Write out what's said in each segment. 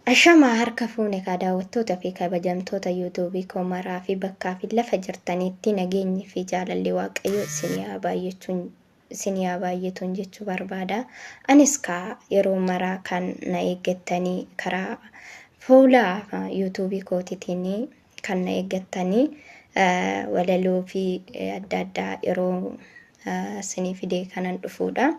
Ashama harka fuune daawwattoota fi kabajamtoota yuutuubii koo maraa fi bakkaa fi lafa jirtanitti nageenyi fi jaalalli waaqayyo isin haa baay'atuun jechuu barbaada. Anis yeroo maraa kan na eeggattanii karaa fuula yuutuubii kootiitiin kan na eeggattanii walaloo fi adda addaa yeroo isinii fidee kanan dhufuudha.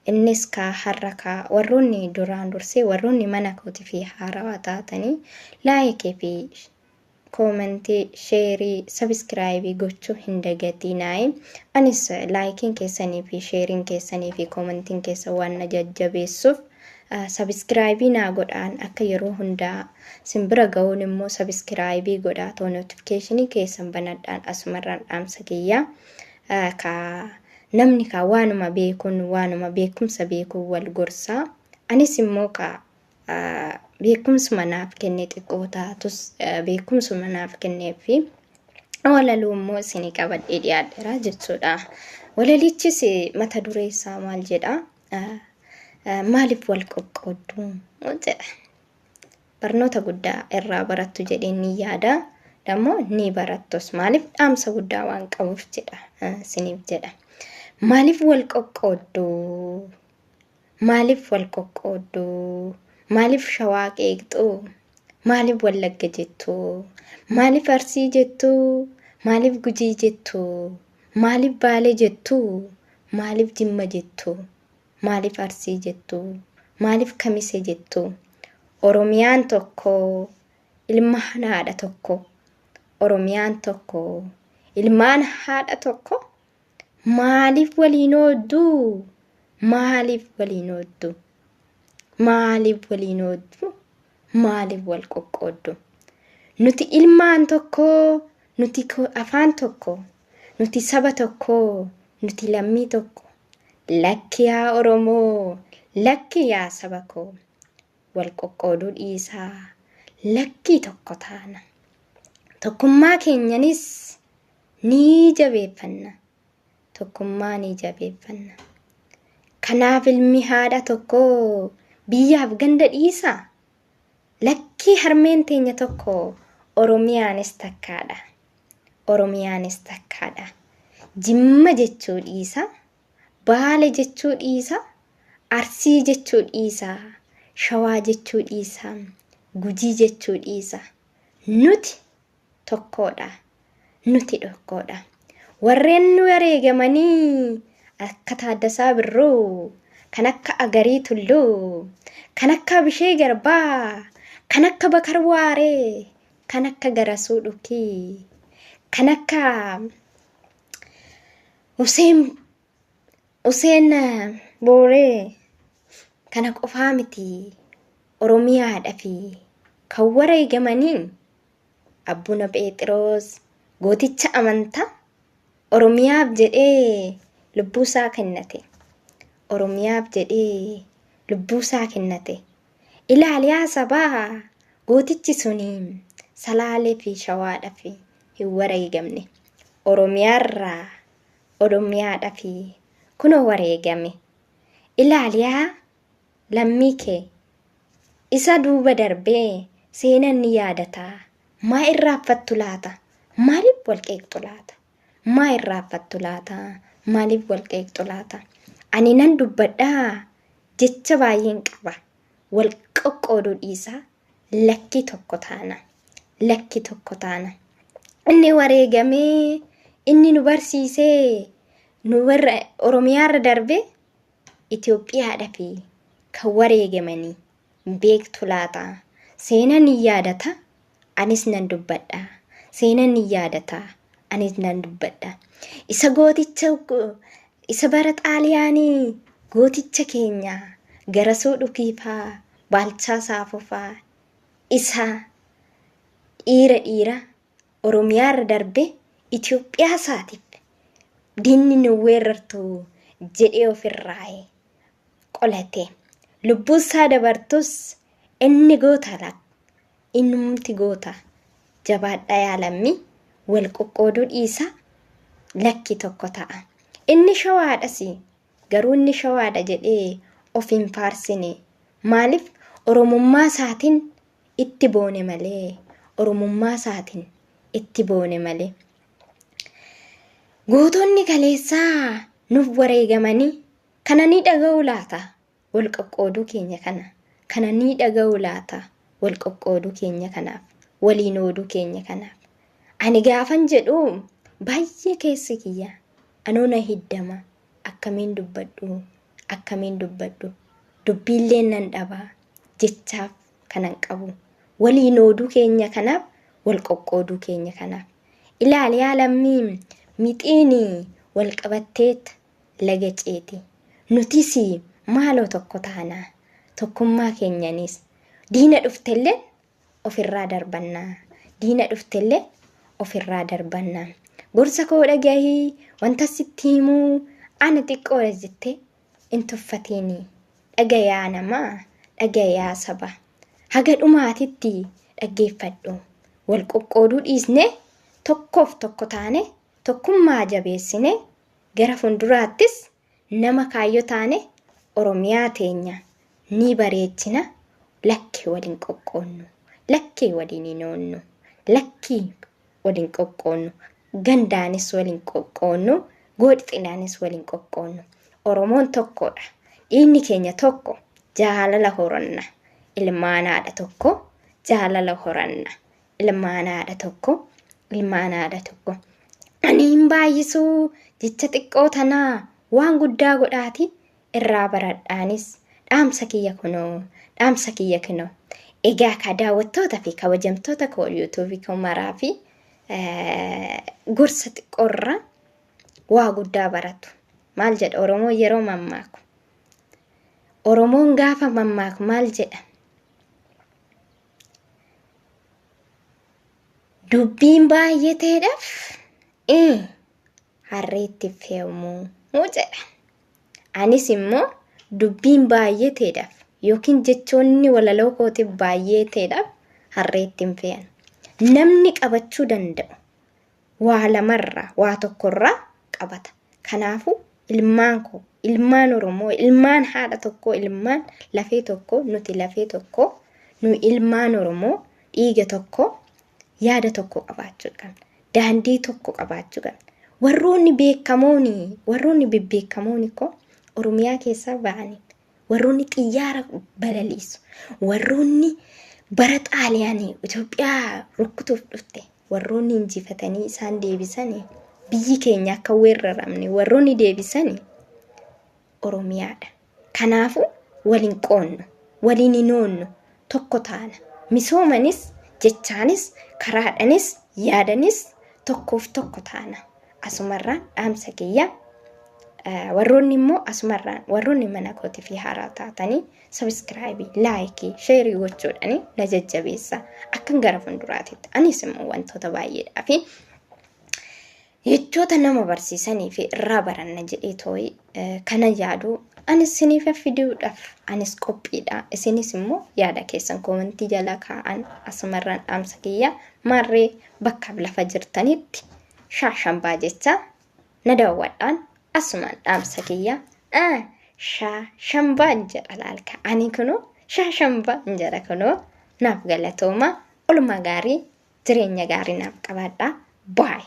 Innis har'a warroonni duraan dursee warroonni mana kootii fi haarawaa taatanii laayikii fi koomentii, sheerii, sabiskiraayibii gochuu hin dagatinaa. Anis laayikiin keessanii fi sheeriin keessanii fi koomentiin keessan waan na jajjabeessuuf sabiskiraayibii naa godhaan akka yeroo hundaa simbira ga'uun immoo sabiskiraayibii godhaa ta'uu notifikeeshinii keessan banadhaan asumarraan dhaamsa kiyyaa namni waanuma beekuun waanuma beekumsa beekuu wal gorsaa. Anis immoo beekumsuma naaf kennee xiqqoo taatus beekumsuma naaf kennee fi walaloo immoo isinii qabadhee dhiyaadheera jechuudha. Walalichis mata duree isaa maal jedha? Maaliif wal qoqqooddu jedha. Barnoota guddaa irraa barattu jedheen ni yaada. Dammoo ni barattus maaliif dhaamsa guddaa waan qabuuf jedha isiniif jedha. Maaliif wal qoqqooddu? Maaliif wal qoqqooddu? Maaliif shawaa qeeqxu? Maaliif wallagga jettu? Maaliif arsii jettu? Maaliif gujii jettu? Maaliif baalee jettu? Maaliif jimma jettu? Maaliif arsii jettu? Maaliif kamisee jettu? Oromiyaan tokko ilmaan haadha tokko. Oromiyaan tokko ilmaan haadha tokko. Maaliif waliin ooddu? Maaliif waliin ooddu? Maaliif waliin ooddu? Maaliif wal qoqqooddu? Nuti ilmaan tokko, nuti afaan tokko, nuti saba tokko, nuti lammii tokko. Lakki yaa Oromoo, lakki yaa saba koo. Wal qoqqooduu dhiisaa, lakkii tokko taana. Tokkummaa keenyanis ni jabeeffanna. Tokkummaa ni jabeeffanna. Kanaaf ilmi haadha tokko biyyaaf ganda dhiisaa. Lakkii harmeen teenya tokko Oromiyaanis takkaadha. Oromiyaanis takkaadha. Jimma jechuu dhiisaa. Baale jechuu dhiisaa. Arsii jechuu dhiisaa. Shawaa jechuu dhiisaa. Gujii jechuu dhiisaa. Nuti tokkodha. Nuti tokkodha. Warreen nu wareegamanii akka Taaddasaa Birruu, kan akka Agarii Tulluu, kan akka Bishee Garbaa, kan akka Bakar Waaree, kan akka Garasuu Dhukii, kan akka Huseen Booree, kana qofaa miti Oromiyaadha fi kan wareegamanii Abbuna Phexros gooticha amantaa Oromiyaaf jedhee lubbuusaa kennate. Oromiyaaf jedhee lubbuusaa kennate. Ilaaliyaa sabaa gootichi suni Salaalee fi Shawaadhaa fi hin wareegamne. Oromiyaarraa Oromiyaadhaa fi kunoo wareegame. Ilaaliyaa lammii kee isa duuba darbee seenan ni yaadata. Maa irraanfattu laata? Maaliif wal qeeqxu laata? Maa irraanfattu laata? Maaliif wal qeeqxu laata? Ani nan dubbadhaa jecha baay'een qaba. Wal qoqqooduu dhiisaa lakki tokko taana. Lakki tokko taana. Inni wareegamee inni nu barsiisee nu warra Oromiyaarra darbee Itoophiyaadhaa fi kan wareegamanii beektu laata? Seenan ni yaadata. Anis nan dubbadha. Seenan ni yaadata. Anis nan dubbadha. Isa gooticha isa bara Xaaliyaanii gooticha keenya Garasuu Dhukiifaa Baalchaa Saafufaa isa dhiira Oromiyaarra darbe Itoophiyaa isaatiif diinni nu weerartu jedhee ofirraa qolate. Lubbuusaa dabartus inni goota laata. Innumti goota. Jabaadhaa yaa lammii wal qoqqooduu dhiisaa lakki tokko ta'a. Inni shawaadhas garuu inni shawaadha jedhee of hin faarsine. Maaliif Oromummaa isaatiin itti boone malee oromummaa isaatiin itti boone malee. Gootonni kaleessaa nuuf wareegamanii kana ni dhaga'u laata wal qoqqooduu keenya kana. Kana ni dhaga'u laata wal qoqqooduu keenya kanaaf waliin ooduu keenya kanaaf. Ani gaafan jedhu baay'ee keessi kiyya anoona hiddama akkamiin dubbadhu dubbiillee nan dhabaa jechaaf kanan qabu waliin ooduu keenya kanaaf wal qoqqooduu keenya kanaaf. Ilaali yaalamii mixiini wal qabatteet laga ceeti nutis maaloo tokko taanaa tokkummaa keenyanis diina dhuftellee ofirraa darbannaa. Gorsa koo dhagahii wanta sitti himuu ana xiqqoodha jettee hin tuffatiin. Dhagayaa namaa dhagayaa saba haga dhumaatitti dhaggeeffadhu. Wal qoqqooduu dhiisne tokkoof tokko taane tokkummaa jabeessine gara fuulduraattis nama kaayyoo taane Oromiyaa teenya ni bareechina. Lakkii waliin qoqqoonnu, lakkii waliin hinoonnu, lakkii waliin qoqqoonnu, gandaanis waliin qoqqoonnu, godhinaanis waliin qoqqoonnu. Oromoon tokkodha. Dhiigni keenya tokko. Jaalala horanna. Ilmaan haadha tokko. Jaalala horanna. Ilmaan haadha tokko. Ani hin baay'isuu jecha xiqqoo tanaa waan guddaa godhaati irraa baradhaanis dhaamsa kiyya kunoo. Egaa ka daawwattoota fi kabajamtoota koo YouTube koo maraa fi gorsa xiqqoorra waa guddaa baratu. Maal jedha Oromoon yeroo mammaaku? Oromoon gaafa mammaaku maal jedha? Dubbiin baay'ateedhaaf harreetti fe'amuu jedha. Anis immoo dubbiin baay'ateedhaaf yookiin jechoonni walaloo kootiif baay'ateedhaaf harreetti hin fe'an. Namni qabachuu danda'u waa lamarraa waa tokkorraa qabata. Kanaafuu ilmaan Oromoo, ilmaan haadha tokko, ilmaan lafee tokko, nuti lafee tokko, nu ilmaan Oromoo dhiiga tokko, yaada tokko qabaachuu qabna. Daandii tokko qabaachuu qabna. Warroonni bebbeekamoon koo Oromiyaa keessaa ba'anii, warroonni xiyyaara balaliisu, warroonni bara Xaaliyaanii Itoophiyaa rukkutuuf dhufte, warroonni injifatanii isaan deebisanii biyyi keenya akka weeraramne warroonni deebisanii Oromiyaadha. Kanaafuu waliin qoonnu, waliin hinoonnu, tokko taana. Misoomanis, jechaanis, karaadhanis, yaadanis tokkoof tokko taana. Asumarraan dhaamsa kiyya. Warroonni immoo asumarraan warroonni mana kootii fi haaraa taatanii subscribe, like, share gochuudhaani na jajjabeessa akkan gara fuulduraatitti. Anis immoo wantoota baay'eedhaa fi jechoota nama barsiisanii fi irraa baranna jedhee tooyi kana yaadu anis isiniif fiduudhaaf anis qophiidha. Isinis immoo yaada keessan koomentii jala kaa'an. Asumarraan dhaamsa kiyya marree bakka lafa jirtanitti shaashambaa jecha na daawwadhaan. Asumaan dhaamsa kiyya shaashambaan jedha laalka. Ani kunoo shaashambaan jedha kunoo naaf galatooma. Oolmaa gaarii, jireenya gaarii naaf qabaadhaa. Bye.